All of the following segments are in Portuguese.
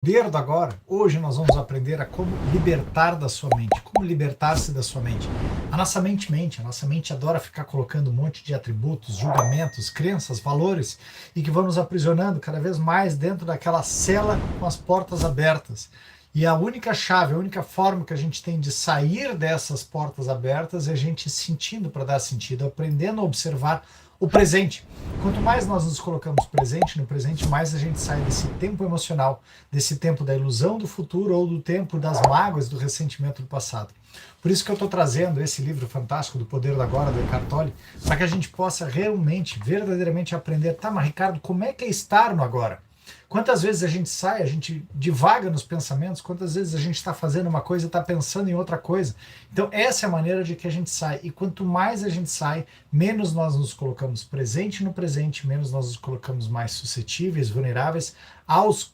Poder do agora, hoje nós vamos aprender a como libertar da sua mente, como libertar-se da sua mente. A nossa mente mente, a nossa mente adora ficar colocando um monte de atributos, julgamentos, crenças, valores e que vão nos aprisionando cada vez mais dentro daquela cela com as portas abertas. E a única chave, a única forma que a gente tem de sair dessas portas abertas é a gente sentindo para dar sentido, aprendendo a observar o presente. Quanto mais nós nos colocamos no presente, mais a gente sai desse tempo emocional, desse tempo da ilusão do futuro ou do tempo das mágoas, do ressentimento do passado. Por isso que eu estou trazendo esse livro fantástico do Poder do Agora, do Eckhart Tolle, para que a gente possa realmente, verdadeiramente aprender, tá, mas Ricardo, como é que é estar no agora? Quantas vezes a gente sai, a gente divaga nos pensamentos, quantas vezes a gente está fazendo uma coisa e está pensando em outra coisa. Então essa é a maneira de que a gente sai. E quanto mais a gente sai, menos nós nos colocamos presente no presente, menos nós nos colocamos mais suscetíveis, vulneráveis aos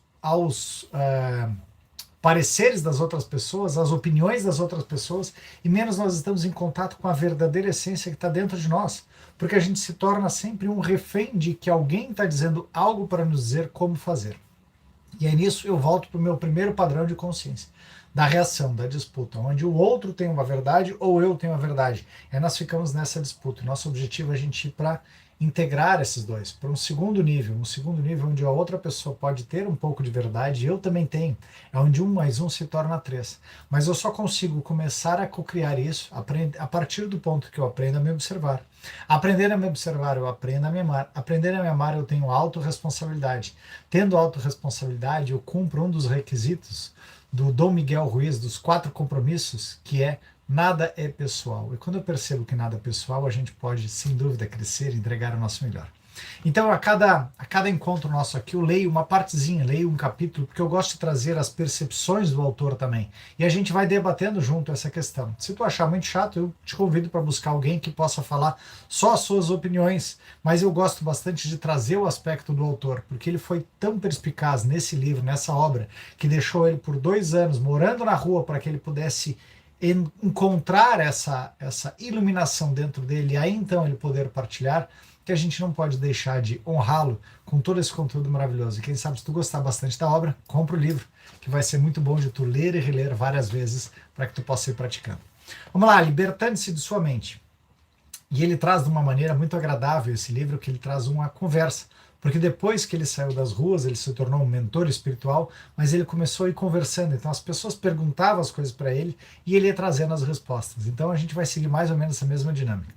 pareceres das outras pessoas, às opiniões das outras pessoas, e menos nós estamos em contato com a verdadeira essência que está dentro de nós. Porque a gente se torna sempre um refém de que alguém está dizendo algo para nos dizer como fazer. E aí nisso eu volto para o meu primeiro padrão de consciência, da reação, da disputa, onde o outro tem uma verdade ou eu tenho a verdade. Aí nós ficamos nessa disputa. Nosso objetivo é a gente ir para integrar esses dois, para um segundo nível onde a outra pessoa pode ter um pouco de verdade, e eu também tenho, é onde 1 mais 1 se torna 3. Mas eu só consigo começar a cocriar isso a partir do ponto que eu aprendo a me observar. Aprender a me observar, eu aprendo a me amar. Aprender a me amar, eu tenho autorresponsabilidade. Tendo autorresponsabilidade, eu cumpro um dos requisitos do Dom Miguel Ruiz, dos 4 compromissos, que é nada é pessoal. E quando eu percebo que nada é pessoal, a gente pode, sem dúvida, crescer e entregar o nosso melhor. Então, a cada encontro nosso aqui, eu leio uma partezinha, leio um capítulo, porque eu gosto de trazer as percepções do autor também. E a gente vai debatendo junto essa questão. Se tu achar muito chato, eu te convido para buscar alguém que possa falar só as suas opiniões. Mas eu gosto bastante de trazer o aspecto do autor, porque ele foi tão perspicaz nesse livro, nessa obra, que deixou ele por 2 anos morando na rua para que ele pudesse encontrar essa iluminação dentro dele e aí então ele poder partilhar, que a gente não pode deixar de honrá-lo com todo esse conteúdo maravilhoso. E quem sabe, se tu gostar bastante da obra, compra o livro, que vai ser muito bom de tu ler e reler várias vezes para que tu possa ir praticando. Vamos lá, libertando-se de sua mente. E ele traz de uma maneira muito agradável esse livro, que ele traz uma conversa. Porque depois que ele saiu das ruas, ele se tornou um mentor espiritual, mas ele começou a ir conversando. Então as pessoas perguntavam as coisas para ele e ele ia trazendo as respostas. Então a gente vai seguir mais ou menos essa mesma dinâmica.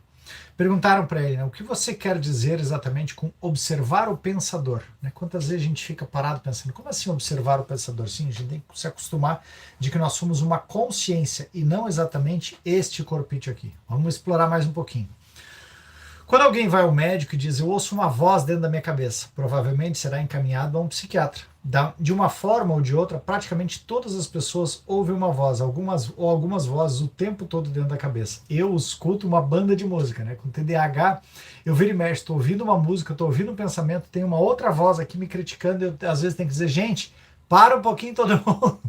Perguntaram para ele, né, o que você quer dizer exatamente com observar o pensador? Né? Quantas vezes a gente fica parado pensando, como assim observar o pensador? Sim, a gente tem que se acostumar de que nós somos uma consciência e não exatamente este corpício aqui. Vamos explorar mais um pouquinho. Quando alguém vai ao médico e diz, eu ouço uma voz dentro da minha cabeça, provavelmente será encaminhado a um psiquiatra. De uma forma ou de outra, praticamente todas as pessoas ouvem uma voz, algumas vozes o tempo todo dentro da cabeça. Eu escuto uma banda de música, né? Com TDAH, eu viro e mexo, estou ouvindo uma música, estou ouvindo um pensamento, tem uma outra voz aqui me criticando, eu às vezes tenho que dizer, gente, para um pouquinho todo mundo.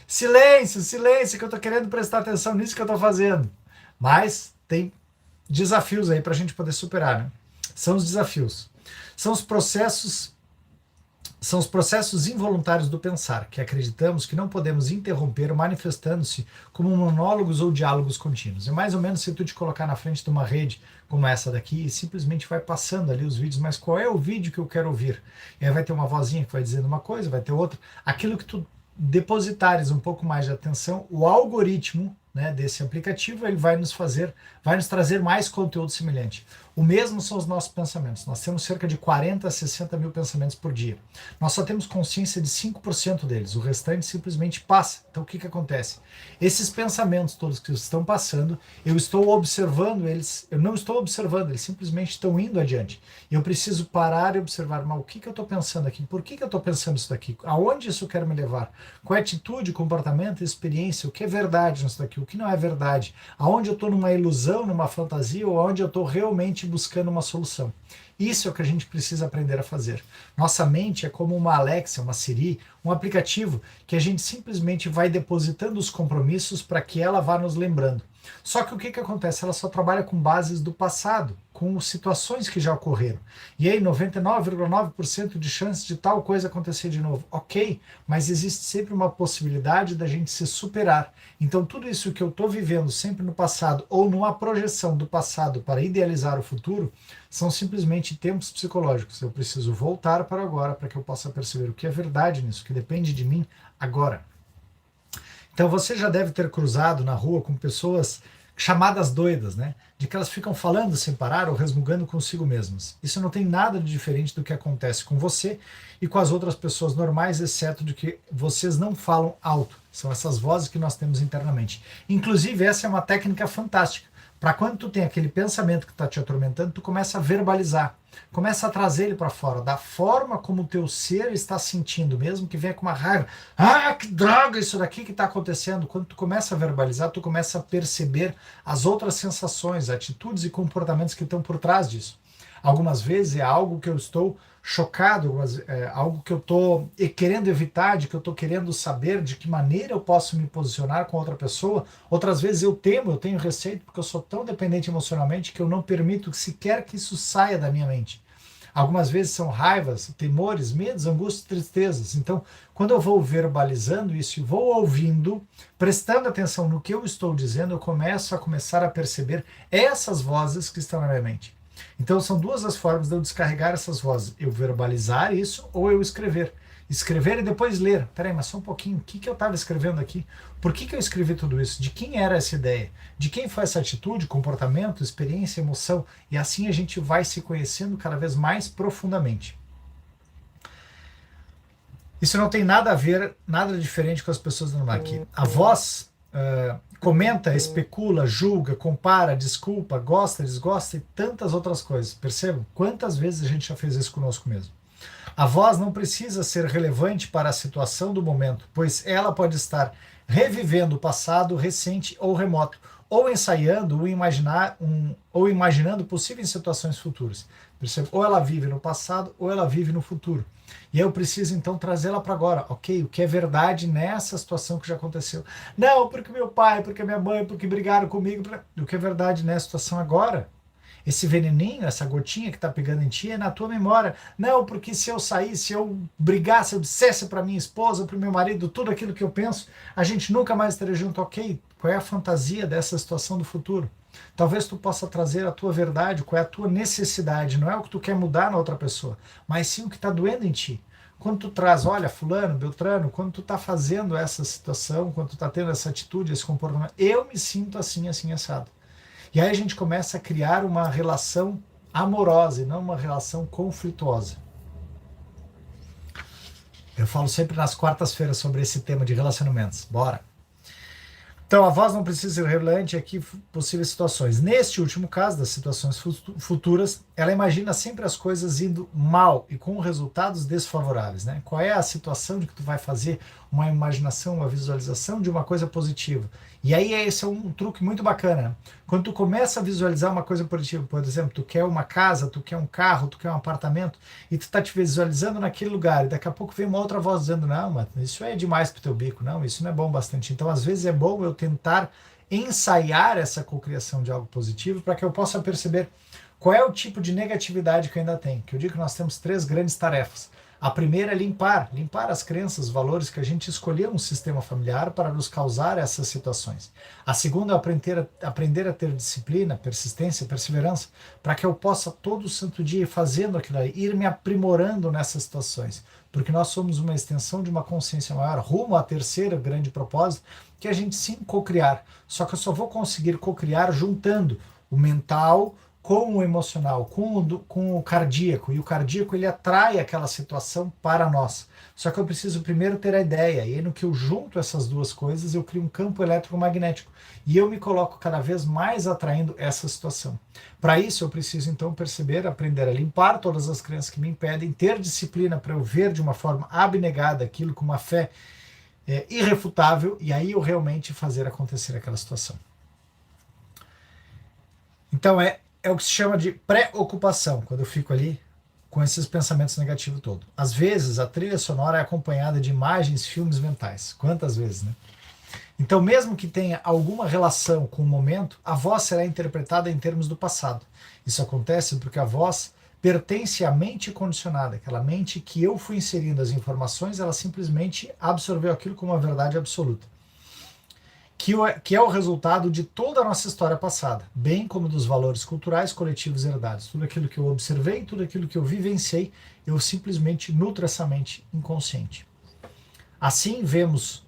Silêncio, silêncio, que eu estou querendo prestar atenção nisso que eu estou fazendo. Mas tem desafios aí para a gente poder superar, né? São os desafios. São os processos involuntários do pensar, que acreditamos que não podemos interromper manifestando-se como monólogos ou diálogos contínuos. É mais ou menos se tu te colocar na frente de uma rede como essa daqui e simplesmente vai passando ali os vídeos, mas qual é o vídeo que eu quero ouvir? E aí vai ter uma vozinha que vai dizendo uma coisa, vai ter outra. Aquilo que tu depositares um pouco mais de atenção, o algoritmo, né, desse aplicativo, ele vai nos trazer mais conteúdo semelhante. O mesmo são os nossos pensamentos. Nós temos cerca de 40 a 60 mil pensamentos por dia. Nós só temos consciência de 5% deles. O restante simplesmente passa. Então o que acontece? Esses pensamentos todos que estão passando, eu estou observando eles, eu não estou observando, eles simplesmente estão indo adiante. E eu preciso parar e observar, mas o que eu estou pensando aqui? Por que eu estou pensando isso daqui? Aonde isso quer me levar? Qual é a atitude, comportamento, experiência? O que é verdade nisso daqui? O que não é verdade? Aonde eu estou numa ilusão, numa fantasia, ou aonde eu estou realmente buscando uma solução? Isso é o que a gente precisa aprender a fazer. Nossa mente é como uma Alexa, uma Siri, um aplicativo que a gente simplesmente vai depositando os compromissos para que ela vá nos lembrando. Só que o que acontece? Ela só trabalha com bases do passado, com situações que já ocorreram. E aí, 99,9% de chance de tal coisa acontecer de novo. Ok, mas existe sempre uma possibilidade da gente se superar. Então, tudo isso que eu estou vivendo sempre no passado, ou numa projeção do passado para idealizar o futuro, são simplesmente tempos psicológicos. Eu preciso voltar para agora para que eu possa perceber o que é verdade nisso, que depende de mim agora. Então você já deve ter cruzado na rua com pessoas chamadas doidas, né? De que elas ficam falando sem parar ou resmungando consigo mesmas. Isso não tem nada de diferente do que acontece com você e com as outras pessoas normais, exceto de que vocês não falam alto. São essas vozes que nós temos internamente. Inclusive, essa é uma técnica fantástica. Para quando tu tem aquele pensamento que está te atormentando, tu começa a verbalizar. Começa a trazer ele para fora, da forma como o teu ser está sentindo, mesmo que venha com uma raiva. Ah, que droga isso daqui que está acontecendo. Quando tu começa a verbalizar, tu começa a perceber as outras sensações, atitudes e comportamentos que estão por trás disso. Algumas vezes é algo que eu estou chocado, algo que eu estou querendo evitar, de que eu estou querendo saber de que maneira eu posso me posicionar com outra pessoa. Outras vezes eu temo, eu tenho receio, porque eu sou tão dependente emocionalmente que eu não permito sequer que isso saia da minha mente. Algumas vezes são raivas, temores, medos, angústias, tristezas. Então, quando eu vou verbalizando isso e vou ouvindo, prestando atenção no que eu estou dizendo, eu começo a perceber essas vozes que estão na minha mente. Então são duas as formas de eu descarregar essas vozes. Eu verbalizar isso ou eu escrever. Escrever e depois ler. Peraí, mas só um pouquinho. O que eu estava escrevendo aqui? Por que eu escrevi tudo isso? De quem era essa ideia? De quem foi essa atitude, comportamento, experiência, emoção? E assim a gente vai se conhecendo cada vez mais profundamente. Isso não tem nada a ver, nada diferente com as pessoas normais aqui. A voz comenta, especula, julga, compara, desculpa, gosta, desgosta e tantas outras coisas. Percebam? Quantas vezes a gente já fez isso conosco mesmo? A voz não precisa ser relevante para a situação do momento, pois ela pode estar revivendo o passado recente ou remoto, ou ensaiando ou imaginando possíveis situações futuras. Percebe? Ou ela vive no passado ou ela vive no futuro. E eu preciso então trazê-la para agora. Ok, o que é verdade nessa situação que já aconteceu? Não, porque meu pai, porque minha mãe, porque brigaram comigo. O que é verdade nessa situação agora? Esse veneninho, essa gotinha que está pegando em ti é na tua memória. Não, porque se eu saísse, se eu brigasse, se eu dissesse para minha esposa, para o meu marido, tudo aquilo que eu penso, a gente nunca mais estaria junto. Ok, qual é a fantasia dessa situação do futuro? Talvez tu possa trazer a tua verdade, qual é a tua necessidade. Não é o que tu quer mudar na outra pessoa, mas sim o que está doendo em ti. Quando tu traz, olha, fulano, beltrano, quando tu está fazendo essa situação, quando tu está tendo essa atitude, esse comportamento, eu me sinto assim, assim, assado. E aí a gente começa a criar uma relação amorosa e não uma relação conflituosa. Eu falo sempre nas quartas-feiras sobre esse tema de relacionamentos. Bora! Então, a voz não precisa ser relevante aqui possíveis situações. Neste último caso, das situações futuras, ela imagina sempre as coisas indo mal e com resultados desfavoráveis, né? Qual é a situação de que tu vai fazer uma imaginação, uma visualização de uma coisa positiva? E aí esse é um truque muito bacana, né? Quando tu começa a visualizar uma coisa positiva, por exemplo, tu quer uma casa, tu quer um carro, tu quer um apartamento, e tu tá te visualizando naquele lugar, e daqui a pouco vem uma outra voz dizendo, não, mas isso é demais pro teu bico, não, isso não é bom bastante. Então, às vezes é bom eu tentar ensaiar essa cocriação de algo positivo para que eu possa perceber qual é o tipo de negatividade que eu ainda tenho. Que eu digo que nós temos 3 grandes tarefas. A primeira é limpar as crenças, os valores que a gente escolheu um sistema familiar para nos causar essas situações. A segunda é aprender a ter disciplina, persistência, perseverança, para que eu possa todo santo dia ir fazendo aquilo aí, ir me aprimorando nessas situações. Porque nós somos uma extensão de uma consciência maior, rumo à terceira grande propósito, que é a gente sim cocriar. Só que eu só vou conseguir cocriar juntando o mental com o emocional, com o cardíaco. E o cardíaco, ele atrai aquela situação para nós. Só que eu preciso primeiro ter a ideia. E aí, no que eu junto essas duas coisas, eu crio um campo eletromagnético. E eu me coloco cada vez mais atraindo essa situação. Para isso, eu preciso, então, perceber, aprender a limpar todas as crenças que me impedem, ter disciplina para eu ver de uma forma abnegada aquilo com uma fé irrefutável, e aí eu realmente fazer acontecer aquela situação. Então, é o que se chama de pré-ocupação, quando eu fico ali com esses pensamentos negativos todos. Às vezes, a trilha sonora é acompanhada de imagens, filmes mentais. Quantas vezes, né? Então, mesmo que tenha alguma relação com o momento, a voz será interpretada em termos do passado. Isso acontece porque a voz pertence à mente condicionada, aquela mente que eu fui inserindo as informações, ela simplesmente absorveu aquilo como uma verdade absoluta. Que é o resultado de toda a nossa história passada, bem como dos valores culturais coletivos herdados. Tudo aquilo que eu observei, tudo aquilo que eu vivenciei, eu simplesmente nutro essa mente inconsciente. Assim vemos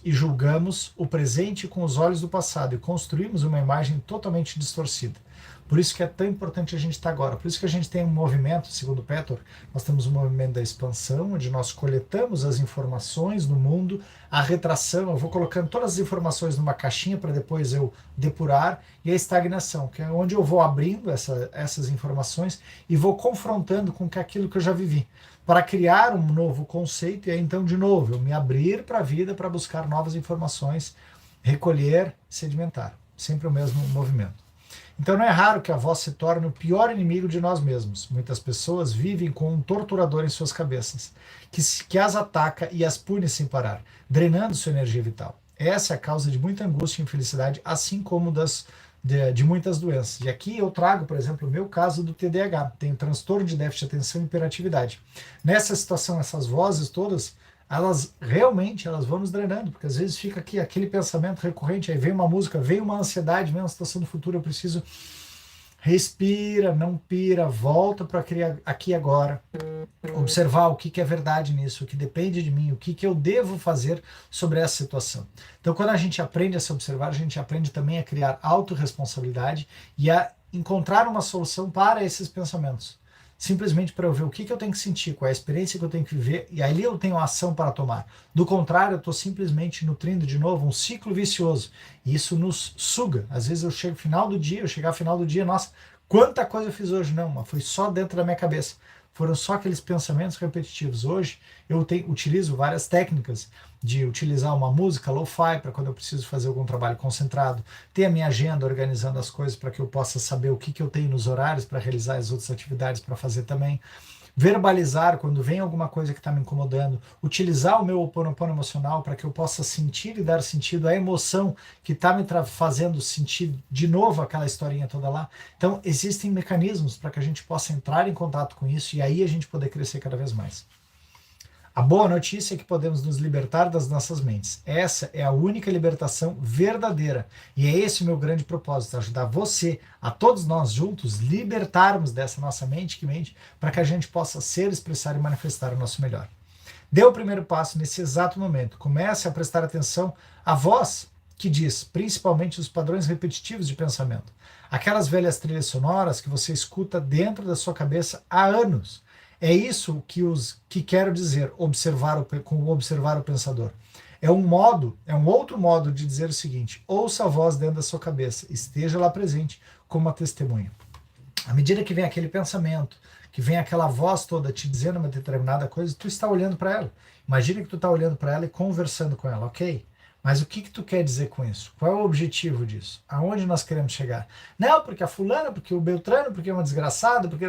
e julgamos o presente com os olhos do passado e construímos uma imagem totalmente distorcida. Por isso que é tão importante a gente estar agora. Por isso que a gente tem um movimento, segundo Petor, nós temos um movimento da expansão, onde nós coletamos as informações no mundo, a retração, eu vou colocando todas as informações numa caixinha para depois eu depurar, e a estagnação, que é onde eu vou abrindo essas informações e vou confrontando com aquilo que eu já vivi, para criar um novo conceito, e aí então, de novo, eu me abrir para a vida para buscar novas informações, recolher, sedimentar. Sempre o mesmo movimento. Então não é raro que a voz se torne o pior inimigo de nós mesmos. Muitas pessoas vivem com um torturador em suas cabeças, que as ataca e as pune sem parar, drenando sua energia vital. Essa é a causa de muita angústia e infelicidade, assim como de muitas doenças. E aqui eu trago, por exemplo, o meu caso do TDAH. Tenho transtorno de déficit de atenção e hiperatividade. Nessa situação, essas vozes todas, elas realmente vão nos drenando, porque às vezes fica aqui aquele pensamento recorrente, aí vem uma música, vem uma ansiedade, vem uma situação do futuro, eu preciso, respira, não pira, volta para aqui agora, observar o que é verdade nisso, o que depende de mim, o que eu devo fazer sobre essa situação. Então, quando a gente aprende a se observar, a gente aprende também a criar autorresponsabilidade e a encontrar uma solução para esses pensamentos. Simplesmente para eu ver o que eu tenho que sentir, qual é a experiência que eu tenho que viver, e ali eu tenho ação para tomar. Do contrário, eu estou simplesmente nutrindo de novo um ciclo vicioso. E isso nos suga. Às vezes eu chego ao final do dia, nossa, quanta coisa eu fiz hoje. Não, mas foi só dentro da minha cabeça. Foram só aqueles pensamentos repetitivos. Hoje eu utilizo várias técnicas de utilizar uma música lo-fi para quando eu preciso fazer algum trabalho concentrado, ter a minha agenda organizando as coisas para que eu possa saber o que eu tenho nos horários para realizar as outras atividades para fazer também, verbalizar quando vem alguma coisa que está me incomodando, utilizar o meu Ho'oponopono emocional para que eu possa sentir e dar sentido à emoção que está me fazendo sentir de novo aquela historinha toda lá. Então existem mecanismos para que a gente possa entrar em contato com isso e aí a gente poder crescer cada vez mais. A boa notícia é que podemos nos libertar das nossas mentes. Essa é a única libertação verdadeira. E é esse o meu grande propósito, ajudar você, a todos nós juntos, libertarmos dessa nossa mente para que a gente possa ser, expressar e manifestar o nosso melhor. Dê o primeiro passo nesse exato momento. Comece a prestar atenção à voz que diz, principalmente os padrões repetitivos de pensamento. Aquelas velhas trilhas sonoras que você escuta dentro da sua cabeça há anos. É isso que quero dizer, observar o pensador. É um outro modo de dizer o seguinte: ouça a voz dentro da sua cabeça, esteja lá presente como uma testemunha. À medida que vem aquele pensamento, que vem aquela voz toda te dizendo uma determinada coisa, tu está olhando para ela. Imagina que tu está olhando para ela e conversando com ela, ok? Mas o que tu quer dizer com isso? Qual é o objetivo disso? Aonde nós queremos chegar? Não, porque a fulana, porque o Beltrano, porque é uma desgraçada, porque...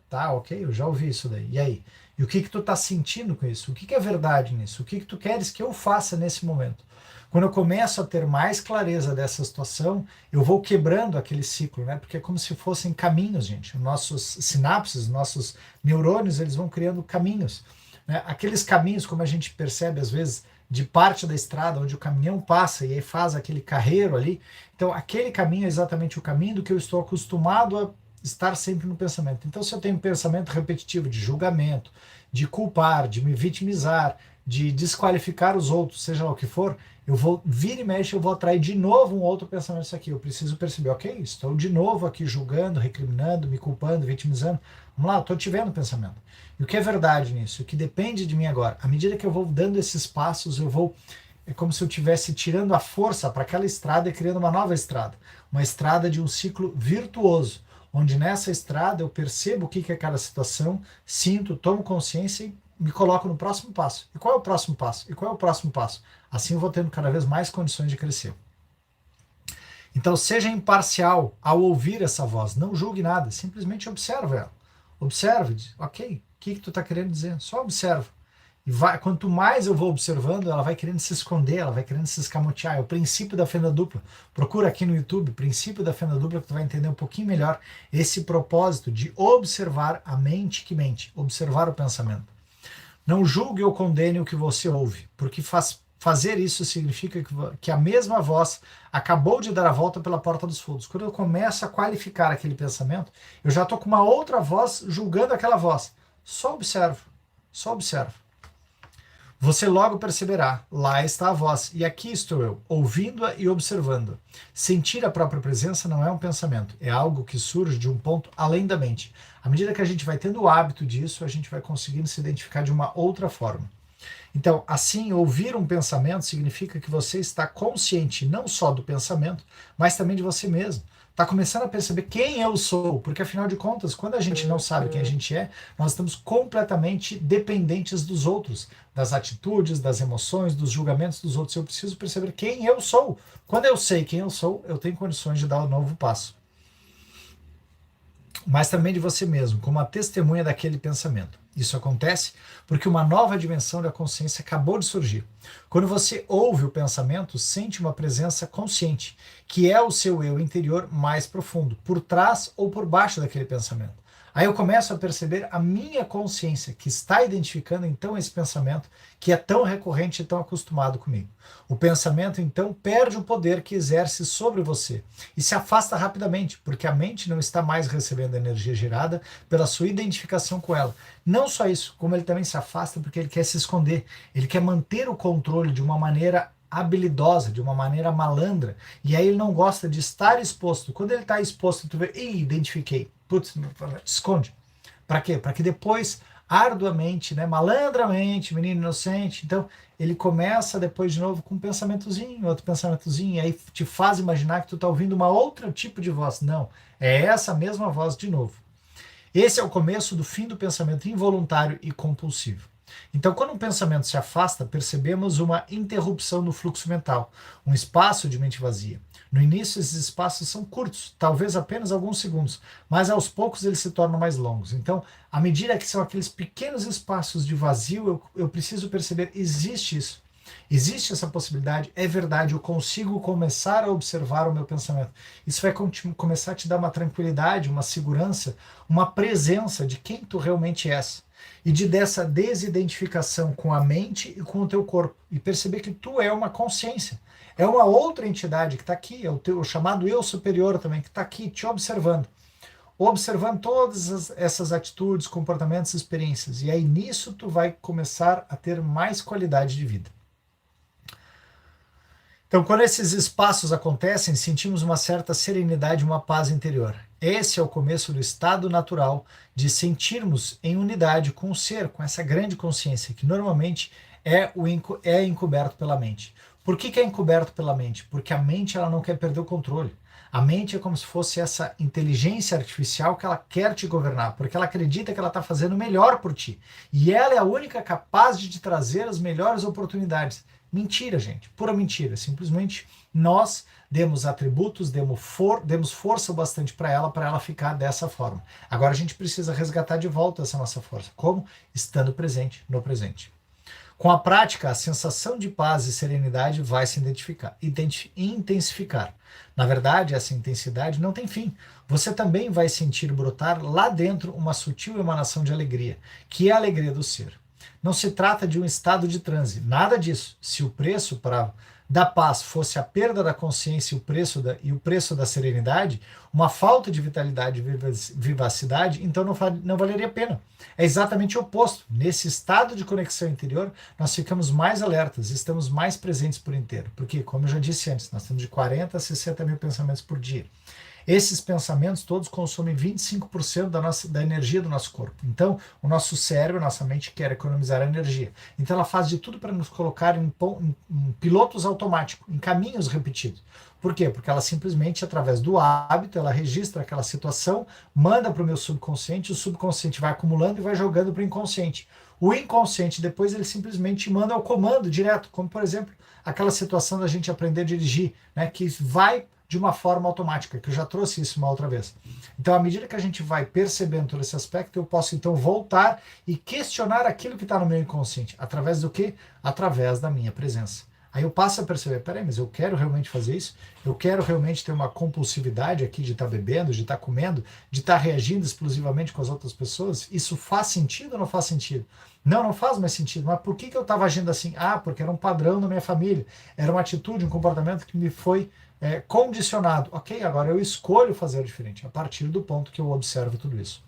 Tá, ok, eu já ouvi isso daí. E aí? E o que tu tá sentindo com isso? O que é verdade nisso? O que tu queres que eu faça nesse momento? Quando eu começo a ter mais clareza dessa situação, eu vou quebrando aquele ciclo, né? Porque é como se fossem caminhos, gente. Nossos sinapses, nossos neurônios, eles vão criando caminhos, né? Aqueles caminhos, como a gente percebe às vezes, de parte da estrada onde o caminhão passa e aí faz aquele carreiro ali. Então, aquele caminho é exatamente o caminho do que eu estou acostumado a estar sempre no pensamento. Então, se eu tenho um pensamento repetitivo de julgamento, de culpar, de me vitimizar, de desqualificar os outros, seja lá o que for, eu vou vir e mexe, eu vou atrair de novo um outro pensamento disso aqui. Eu preciso perceber, ok, estou de novo aqui julgando, recriminando, me culpando, vitimizando. Vamos lá, eu estou te vendo o pensamento. E o que é verdade nisso? O que depende de mim agora? À medida que eu vou dando esses passos, é como se eu estivesse tirando a força para aquela estrada e criando uma nova estrada. Uma estrada de um ciclo virtuoso, onde nessa estrada eu percebo o que é cada situação, sinto, tomo consciência e me coloco no próximo passo. E qual é o próximo passo? E qual é o próximo passo? Assim eu vou tendo cada vez mais condições de crescer. Então seja imparcial ao ouvir essa voz. Não julgue nada, simplesmente observe ela. Observe, ok, o que tu está querendo dizer? Só observa. E quanto mais eu vou observando, ela vai querendo se esconder, ela vai querendo se escamotear. É o princípio da fenda dupla. Procura aqui no YouTube, princípio da fenda dupla, que tu vai entender um pouquinho melhor esse propósito de observar a mente que mente, observar o pensamento. Não julgue ou condene o que você ouve, porque fazer isso significa que a mesma voz acabou de dar a volta pela porta dos fundos. Quando eu começo a qualificar aquele pensamento, eu já estou com uma outra voz julgando aquela voz. Só observo, só observo. Você logo perceberá, lá está a voz, e aqui estou eu, ouvindo-a e observando. Sentir a própria presença não é um pensamento, é algo que surge de um ponto além da mente. À medida que a gente vai tendo o hábito disso, a gente vai conseguindo se identificar de uma outra forma. Então, assim, ouvir um pensamento significa que você está consciente não só do pensamento, mas também de você mesmo. Está começando a perceber quem eu sou, porque afinal de contas, quando a gente não sabe quem a gente é, nós estamos completamente dependentes dos outros, das atitudes, das emoções, dos julgamentos dos outros. Eu preciso perceber quem eu sou. Quando eu sei quem eu sou, eu tenho condições de dar um novo passo. Mas também de você mesmo, como a testemunha daquele pensamento. Isso acontece porque uma nova dimensão da consciência acabou de surgir. Quando você ouve o pensamento, sente uma presença consciente, que é o seu eu interior mais profundo, por trás ou por baixo daquele pensamento. Aí eu começo a perceber a minha consciência, que está identificando então esse pensamento, que é tão recorrente e tão acostumado comigo. O pensamento então perde o poder que exerce sobre você e se afasta rapidamente, porque a mente não está mais recebendo a energia gerada pela sua identificação com ela. Não só isso, como ele também se afasta porque ele quer se esconder, ele quer manter o controle de uma maneira habilidosa, de uma maneira malandra, e aí ele não gosta de estar exposto. Quando ele está exposto, tu vê, identifiquei, putz, esconde. Para quê? Para que depois, arduamente, né, malandramente, menino inocente, então ele começa depois de novo com um pensamentozinho, outro pensamentozinho, e aí te faz imaginar que tu está ouvindo uma outra tipo de voz. Não, é essa mesma voz de novo. Esse é o começo do fim do pensamento involuntário e compulsivo. Então, quando um pensamento se afasta, percebemos uma interrupção no fluxo mental, um espaço de mente vazia. No início, esses espaços são curtos, talvez apenas alguns segundos, mas aos poucos eles se tornam mais longos. Então, à medida que são aqueles pequenos espaços de vazio, eu preciso perceber, existe isso. Existe essa possibilidade, é verdade, eu consigo começar a observar o meu pensamento. Isso vai começar a te dar uma tranquilidade, uma segurança, uma presença de quem tu realmente és. E dessa desidentificação com a mente e com o teu corpo. E perceber que tu é uma consciência. É uma outra entidade que está aqui, é o chamado eu superior também, que está aqui te observando. Observando todas essas atitudes, comportamentos, experiências. E aí nisso tu vai começar a ter mais qualidade de vida. Então, quando esses espaços acontecem, sentimos uma certa serenidade, uma paz interior. Esse é o começo do estado natural de sentirmos em unidade com o ser, com essa grande consciência, que normalmente é encoberto pela mente. Por que é encoberto pela mente? Porque a mente ela não quer perder o controle. A mente é como se fosse essa inteligência artificial que ela quer te governar, porque ela acredita que ela está fazendo o melhor por ti. E ela é a única capaz de te trazer as melhores oportunidades. Mentira, gente, pura mentira. Simplesmente nós demos atributos, demos força bastante para ela ficar dessa forma. Agora a gente precisa resgatar de volta essa nossa força. Como? Estando presente no presente. Com a prática, a sensação de paz e serenidade vai se intensificar. Na verdade, essa intensidade não tem fim. Você também vai sentir brotar lá dentro uma sutil emanação de alegria, que é a alegria do ser. Não se trata de um estado de transe, nada disso. Se o preço da paz fosse a perda da consciência e o preço da serenidade, uma falta de vitalidade e vivacidade, então não valeria a pena. É exatamente o oposto. Nesse estado de conexão interior, nós ficamos mais alertas, estamos mais presentes por inteiro. Porque, como eu já disse antes, nós temos de 40 a 60 mil pensamentos por dia. Esses pensamentos todos consomem 25% da energia do nosso corpo. Então, o nosso cérebro, a nossa mente quer economizar a energia. Então, ela faz de tudo para nos colocar em pilotos automáticos, em caminhos repetidos. Por quê? Porque ela simplesmente, através do hábito, ela registra aquela situação, manda para o meu subconsciente, o subconsciente vai acumulando e vai jogando para o inconsciente. O inconsciente, depois, ele simplesmente manda o comando direto, como, por exemplo, aquela situação da gente aprender a dirigir, né, que vai de uma forma automática, que eu já trouxe isso uma outra vez. Então, à medida que a gente vai percebendo todo esse aspecto, eu posso então voltar e questionar aquilo que está no meu inconsciente. Através do quê? Através da minha presença. Aí eu passo a perceber, peraí, mas eu quero realmente fazer isso? Eu quero realmente ter uma compulsividade aqui de estar bebendo, de estar comendo, de estar reagindo explosivamente com as outras pessoas? Isso faz sentido ou não faz sentido? Não, não faz mais sentido. Mas por que eu estava agindo assim? Ah, porque era um padrão na minha família. Era uma atitude, um comportamento que me foi condicionado. Ok, agora eu escolho fazer diferente, a partir do ponto que eu observo tudo isso.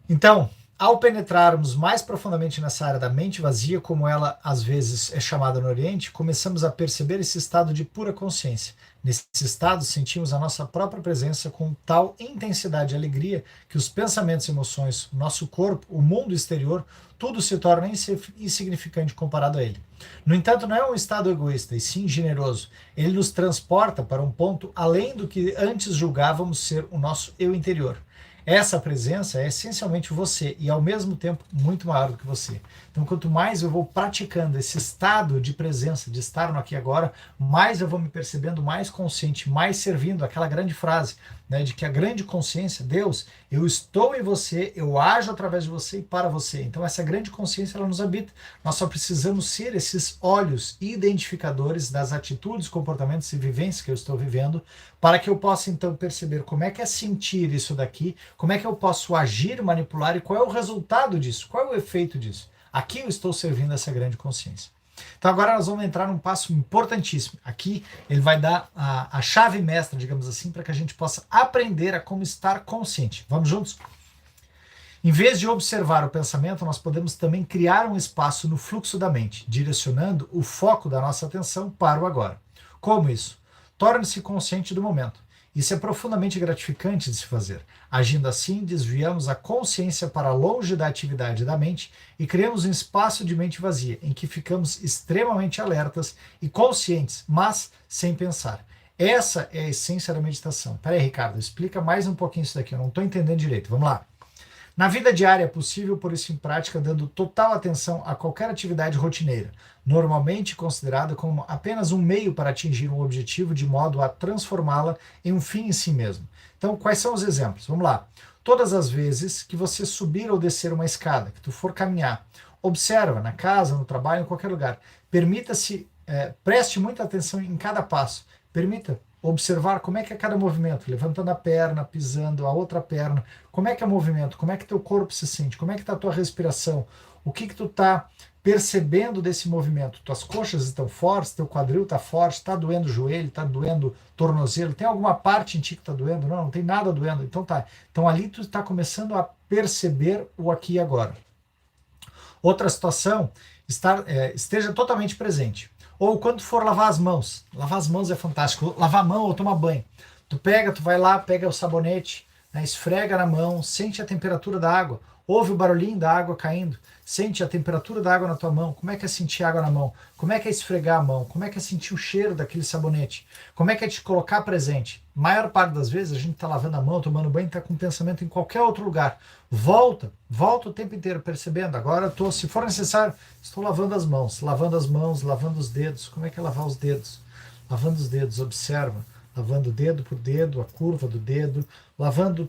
Então, ao penetrarmos mais profundamente nessa área da mente vazia, como ela às vezes é chamada no Oriente, começamos a perceber esse estado de pura consciência. Nesse estado, sentimos a nossa própria presença com tal intensidade e alegria que os pensamentos e emoções, o nosso corpo, o mundo exterior, tudo se torna insignificante comparado a ele. No entanto, não é um estado egoísta, e sim generoso. Ele nos transporta para um ponto além do que antes julgávamos ser o nosso eu interior. Essa presença é essencialmente você e ao mesmo tempo muito maior do que você. Então, quanto mais eu vou praticando esse estado de presença, de estar no aqui e agora, mais eu vou me percebendo mais consciente, mais servindo aquela grande frase, né, de que a grande consciência, Deus, eu estou em você, eu ajo através de você e para você. Então, essa grande consciência, ela nos habita. Nós só precisamos ser esses olhos identificadores das atitudes, comportamentos e vivências que eu estou vivendo, para que eu possa então perceber como é que é sentir isso daqui, como é que eu posso agir, manipular e qual é o resultado disso, qual é o efeito disso. Aqui eu estou servindo essa grande consciência. Então agora nós vamos entrar num passo importantíssimo. Aqui ele vai dar a chave mestra, digamos assim, para que a gente possa aprender a como estar consciente. Vamos juntos? Em vez de observar o pensamento, nós podemos também criar um espaço no fluxo da mente, direcionando o foco da nossa atenção para o agora. Como isso? Torne-se consciente do momento. Isso é profundamente gratificante de se fazer. Agindo assim, desviamos a consciência para longe da atividade da mente e criamos um espaço de mente vazia, em que ficamos extremamente alertas e conscientes, mas sem pensar. Essa é a essência da meditação. Peraí, Ricardo, explica mais um pouquinho isso daqui, eu não estou entendendo direito. Vamos lá. Na vida diária é possível pôr isso em prática dando total atenção a qualquer atividade rotineira, normalmente considerada como apenas um meio para atingir um objetivo de modo a transformá-la em um fim em si mesmo. Então, quais são os exemplos? Vamos lá. Todas as vezes que você subir ou descer uma escada, que tu for caminhar, observa na casa, no trabalho, em qualquer lugar. Permita-se, preste muita atenção em cada passo. Permita observar como é que é cada movimento, levantando a perna, pisando a outra perna, como é que é o movimento, como é que teu corpo se sente, como é que está a tua respiração, o que tu está percebendo desse movimento, tuas coxas estão fortes, teu quadril está forte, está doendo o joelho, está doendo o tornozelo, tem alguma parte em ti que está doendo? Não, não tem nada doendo, então tá. Então ali tu está começando a perceber o aqui e agora. Outra situação, esteja totalmente presente. Ou quando for lavar as mãos é fantástico, lavar a mão ou tomar banho. Tu vai lá, pega o sabonete, né, esfrega na mão, sente a temperatura da água, ouve o barulhinho da água caindo, sente a temperatura da água na tua mão, como é que é sentir água na mão, como é que é esfregar a mão, como é que é sentir o cheiro daquele sabonete, como é que é te colocar presente. Maior parte das vezes a gente está lavando a mão, tomando banho, está com pensamento em qualquer outro lugar. Volta o tempo inteiro percebendo. Agora se for necessário, estou lavando as mãos, lavando os dedos. Como é que é lavar os dedos? Lavando os dedos, observa. Lavando dedo por dedo, a curva do dedo,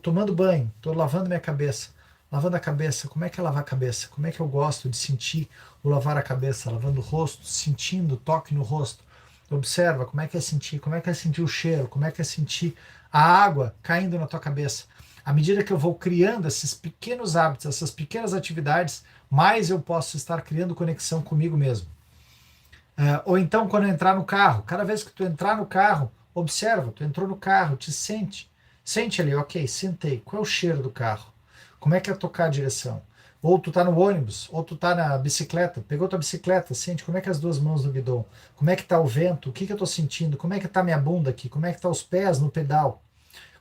tomando banho, estou lavando minha cabeça. Lavando a cabeça, como é que é lavar a cabeça? Como é que eu gosto de sentir o lavar a cabeça? Lavando o rosto, sentindo o toque no rosto. Observa como é que é sentir o cheiro, como é que é sentir a água caindo na tua cabeça. À medida que eu vou criando esses pequenos hábitos, essas pequenas atividades, mais eu posso estar criando conexão comigo mesmo. Ou então quando eu entrar no carro, cada vez que tu entrar no carro, observa, tu entrou no carro, te sente. Sente ali, ok, sentei. Qual é o cheiro do carro? Como é que é tocar a direção? Ou tu tá no ônibus, ou tu tá na bicicleta, pegou tua bicicleta, sente como é que é as duas mãos no guidão, como é que tá o vento, o que eu tô sentindo, como é que tá minha bunda aqui, como é que tá os pés no pedal.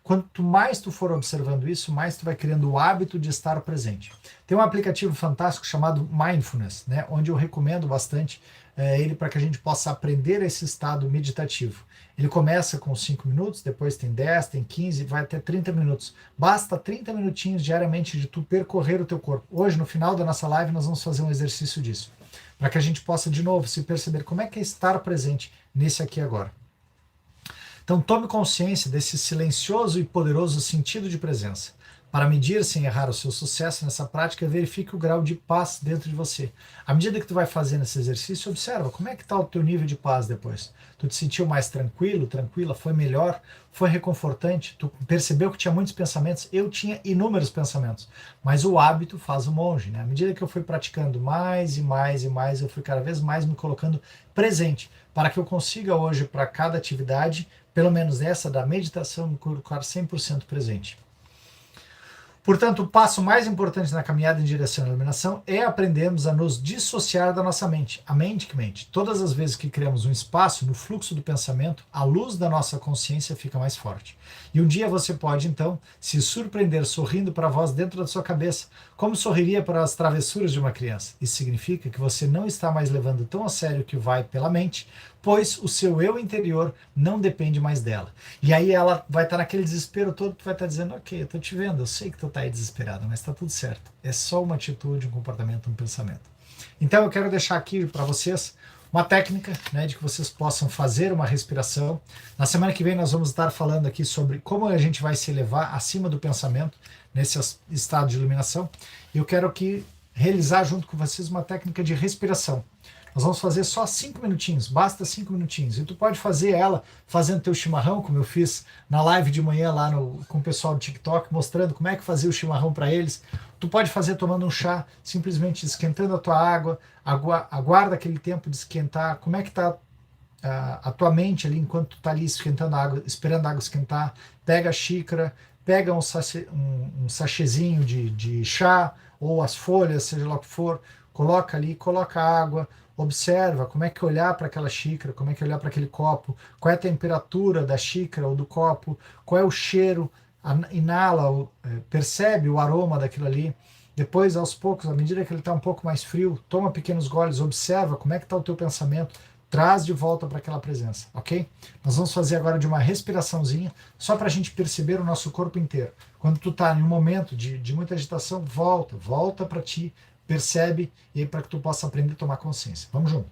Quanto mais tu for observando isso, mais tu vai criando o hábito de estar presente. Tem um aplicativo fantástico chamado Mindfulness, né, onde eu recomendo bastante ele para que a gente possa aprender esse estado meditativo. Ele começa com 5 minutos, depois tem 10, tem 15, vai até 30 minutos. Basta 30 minutinhos diariamente de tu percorrer o teu corpo. Hoje, no final da nossa live, nós vamos fazer um exercício disso, para que a gente possa, de novo, se perceber como é que é estar presente nesse aqui e agora. Então tome consciência desse silencioso e poderoso sentido de presença. Para medir sem errar o seu sucesso nessa prática, verifique o grau de paz dentro de você. À medida que tu vai fazendo esse exercício, observa como é que está o teu nível de paz depois. Tu te sentiu mais tranquilo, tranquila? Foi melhor? Foi reconfortante? Tu percebeu que tinha muitos pensamentos? Eu tinha inúmeros pensamentos, mas o hábito faz o monge, né? À medida que eu fui praticando mais e mais e mais, eu fui cada vez mais me colocando presente, para que eu consiga hoje, para cada atividade, pelo menos essa da meditação, me colocar 100% presente. Portanto, o passo mais importante na caminhada em direção à iluminação é aprendermos a nos dissociar da nossa mente, a mente que mente. Todas as vezes que criamos um espaço no fluxo do pensamento, a luz da nossa consciência fica mais forte. E um dia você pode, então, se surpreender sorrindo para a voz dentro da sua cabeça, como sorriria para as travessuras de uma criança. Isso significa que você não está mais levando tão a sério o que vai pela mente, pois o seu eu interior não depende mais dela. E aí ela vai estar naquele desespero todo, tu vai estar dizendo, ok, eu estou te vendo, eu sei que tu está aí desesperado, mas está tudo certo. É só uma atitude, um comportamento, um pensamento. Então eu quero deixar aqui para vocês uma técnica, né, de que vocês possam fazer uma respiração. Na semana que vem nós vamos estar falando aqui sobre como a gente vai se elevar acima do pensamento, nesse estado de iluminação. E eu quero aqui realizar junto com vocês uma técnica de respiração. Nós vamos fazer só 5 minutinhos, basta 5 minutinhos. E tu pode fazer ela fazendo teu chimarrão, como eu fiz na live de manhã lá com o pessoal do TikTok, mostrando como é que fazia o chimarrão para eles. Tu pode fazer tomando um chá, simplesmente esquentando a tua água, aguarda aquele tempo de esquentar. Como é que está a tua mente ali enquanto tu está ali esquentando a água, esperando a água esquentar. Pega a xícara, pega um sachêzinho de chá, ou as folhas, seja lá o que for, coloca ali, coloca a água, observa como é que olhar para aquela xícara, como é que olhar para aquele copo, qual é a temperatura da xícara ou do copo, qual é o cheiro, inala, percebe o aroma daquilo ali. Depois, aos poucos, à medida que ele está um pouco mais frio, toma pequenos goles, observa como é que está o teu pensamento, traz de volta para aquela presença, ok? Nós vamos fazer agora de uma respiraçãozinha, só para a gente perceber o nosso corpo inteiro. Quando tu está em um momento de muita agitação, volta para ti, percebe, e aí para que tu possa aprender a tomar consciência. Vamos junto.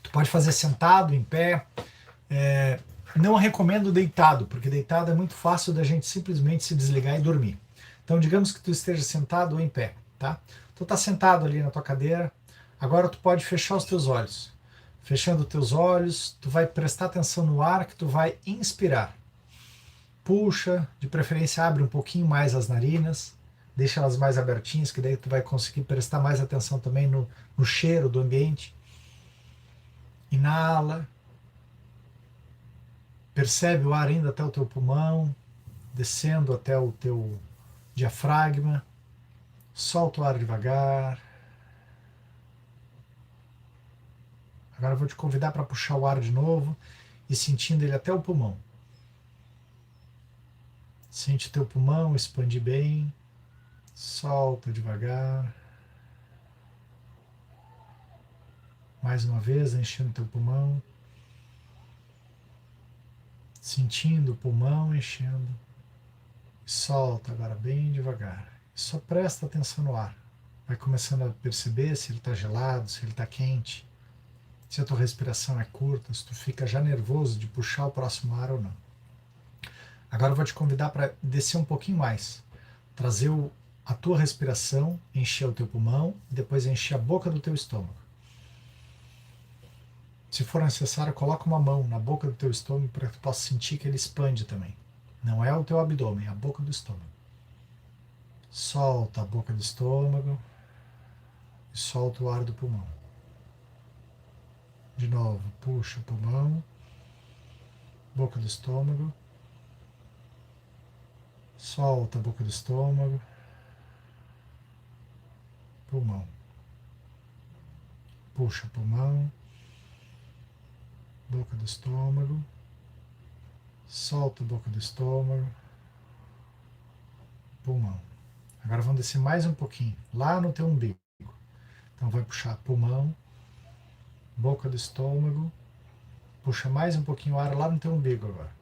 Tu pode fazer sentado, em pé. Não recomendo deitado, porque deitado é muito fácil da gente simplesmente se desligar e dormir. Então, digamos que tu esteja sentado ou em pé, tá? Tu tá sentado ali na tua cadeira, agora tu pode fechar os teus olhos. Fechando os teus olhos, tu vai prestar atenção no ar que tu vai inspirar. Puxa, de preferência abre um pouquinho mais as narinas, deixa elas mais abertinhas, que daí tu vai conseguir prestar mais atenção também no cheiro do ambiente. Inala, percebe o ar indo até o teu pulmão, descendo até o teu diafragma, solta o ar devagar. Agora eu vou te convidar para puxar o ar de novo e sentindo ele até o pulmão. Sente o teu pulmão expandir bem, solta devagar. Mais uma vez, enchendo o teu pulmão. Sentindo o pulmão enchendo. Solta agora bem devagar. Só presta atenção no ar. Vai começando a perceber se ele está gelado, se ele está quente, se a tua respiração é curta, se tu fica já nervoso de puxar o próximo ar ou não. Agora eu vou te convidar para descer um pouquinho mais. Trazer a tua respiração, encher o teu pulmão e depois encher a boca do teu estômago. Se for necessário, coloca uma mão na boca do teu estômago para que tu possa sentir que ele expande também. Não é o teu abdômen, é a boca do estômago. Solta a boca do estômago e solta o ar do pulmão. De novo, puxa o pulmão, boca do estômago, solta a boca do estômago, pulmão. Puxa o pulmão, boca do estômago, solta a boca do estômago, pulmão. Agora vamos descer mais um pouquinho, lá no teu umbigo. Então vai puxar pulmão, boca do estômago, puxa mais um pouquinho o ar lá no teu umbigo agora.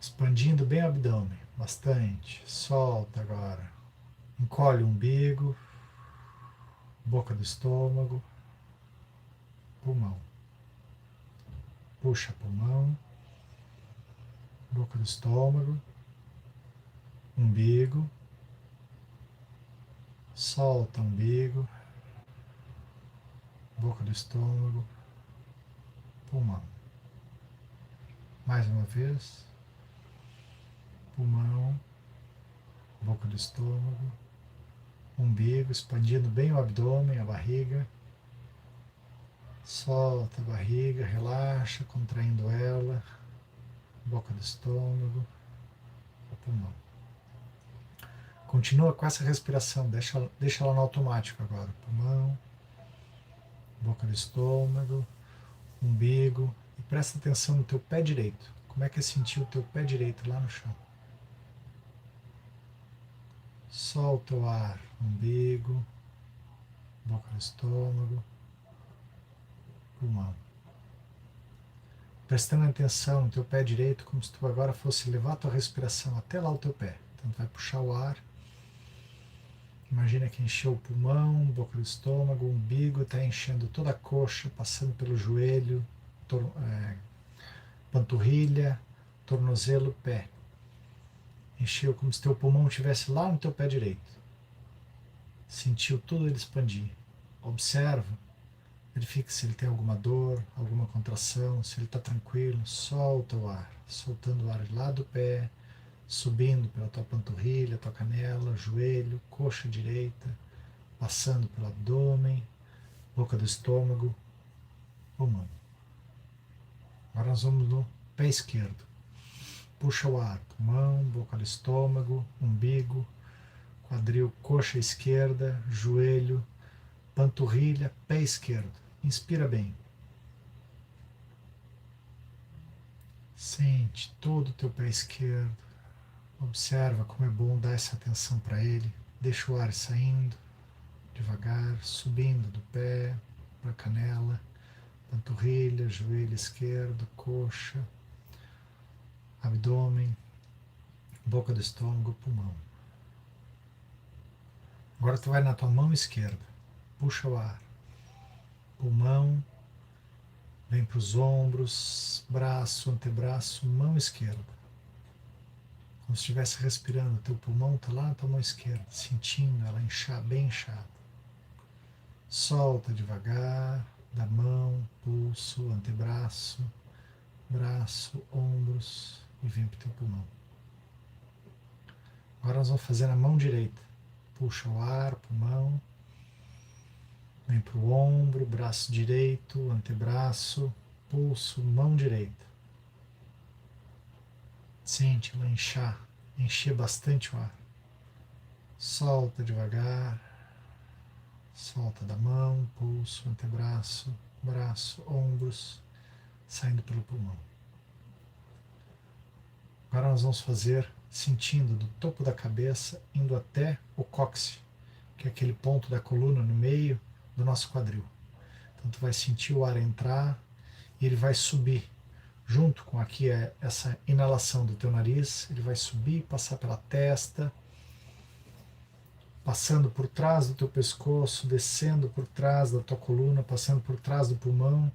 Expandindo bem o abdômen, bastante. Solta agora. Encolhe o umbigo, boca do estômago, pulmão. Puxa pulmão, boca do estômago, umbigo, solta umbigo, boca do estômago, pulmão. Mais uma vez, pulmão, boca do estômago, umbigo, expandindo bem o abdômen, a barriga. Solta a barriga, relaxa, contraindo ela, boca do estômago, pulmão. Continua com essa respiração, deixa ela no automático agora. Pulmão, boca do estômago, umbigo. E presta atenção no teu pé direito. Como é que é sentir o teu pé direito lá no chão? Solta o ar, umbigo, boca do estômago, pulmão. Prestando atenção no teu pé direito, como se tu agora fosse levar a tua respiração até lá o teu pé. Então tu vai puxar o ar. Imagina que encheu o pulmão, boca do estômago, o umbigo, está enchendo toda a coxa, passando pelo joelho, panturrilha, tornozelo, pé. Encheu como se teu pulmão estivesse lá no teu pé direito. Sentiu tudo ele expandir. Observa, verifique se ele tem alguma dor, alguma contração, se ele está tranquilo. Solta o ar, soltando o ar lá do pé, subindo pela tua panturrilha, tua canela, joelho, coxa direita, passando pelo abdômen, boca do estômago, pulmão. Agora nós vamos no pé esquerdo. Puxa o ar, pulmão, boca do estômago, umbigo, quadril, coxa esquerda, joelho, panturrilha, pé esquerdo. Inspira bem. Sente todo o teu pé esquerdo. Observa como é bom dar essa atenção para ele. Deixa o ar saindo devagar, subindo do pé para a canela, panturrilha, joelho esquerdo, coxa, abdômen, boca do estômago, pulmão. Agora tu vai na tua mão esquerda. Puxa o ar. Pulmão, vem para os ombros, braço, antebraço, mão esquerda. Como se estivesse respirando, teu pulmão está lá na tua mão esquerda, sentindo ela inchar, bem inchada. Solta devagar, da mão, pulso, antebraço, braço, ombros e vem para o teu pulmão. Agora nós vamos fazer na mão direita. Puxa o ar, pulmão, vem para o ombro, braço direito, antebraço, pulso, mão direita. Sente ela inchar, encher bastante o ar. Solta devagar, solta da mão, pulso, antebraço, braço, ombros, saindo pelo pulmão. Agora nós vamos fazer sentindo do topo da cabeça, indo até o cóccix, que é aquele ponto da coluna no meio do nosso quadril. Então tu vai sentir o ar entrar e ele vai subir. Junto com aqui essa inalação do teu nariz, ele vai subir, passar pela testa, passando por trás do teu pescoço, descendo por trás da tua coluna, passando por trás do pulmão,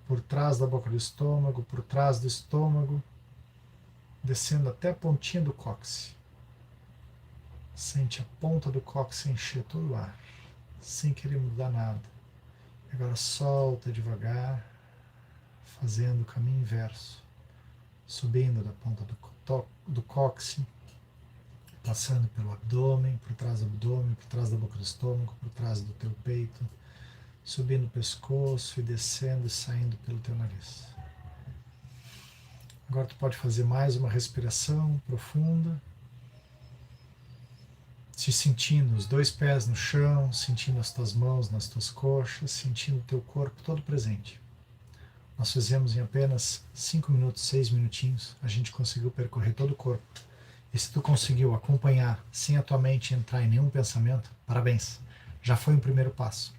por trás da boca do estômago, por trás do estômago, descendo até a pontinha do cóccix. Sente a ponta do cóccix encher todo o ar, sem querer mudar nada. Agora solta devagar, fazendo o caminho inverso, subindo da ponta do cóccix, passando pelo abdômen, por trás do abdômen, por trás da boca do estômago, por trás do teu peito, subindo o pescoço e descendo e saindo pelo teu nariz. Agora tu pode fazer mais uma respiração profunda, se sentindo os dois pés no chão, sentindo as tuas mãos nas tuas coxas, sentindo o teu corpo todo presente. Nós fizemos em apenas 5 minutos, 6 minutinhos, a gente conseguiu percorrer todo o corpo. E se tu conseguiu acompanhar sem a tua mente entrar em nenhum pensamento, parabéns, já foi um primeiro passo.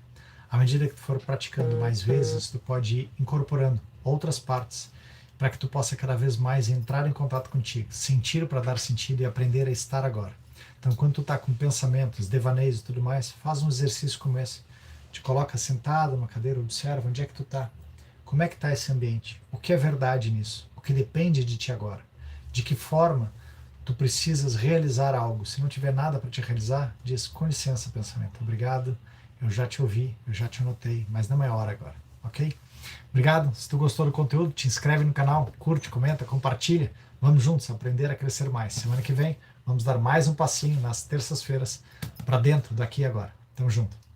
À medida que tu for praticando mais vezes, tu pode ir incorporando outras partes para que tu possa cada vez mais entrar em contato contigo, sentir para dar sentido e aprender a estar agora. Então, quando tu está com pensamentos, devaneios e tudo mais, faz um exercício como esse. Te coloca sentado numa cadeira, observa onde é que tu tá. Como é que tá esse ambiente? O que é verdade nisso? O que depende de ti agora? De que forma tu precisas realizar algo? Se não tiver nada para te realizar, diz com licença, pensamento. Obrigado, eu já te ouvi, eu já te notei, mas não é hora agora, ok? Obrigado. Se tu gostou do conteúdo, te inscreve no canal, curte, comenta, compartilha. Vamos juntos aprender a crescer mais. Semana que vem, vamos dar mais um passinho nas terças-feiras para dentro daqui e agora. Tamo junto.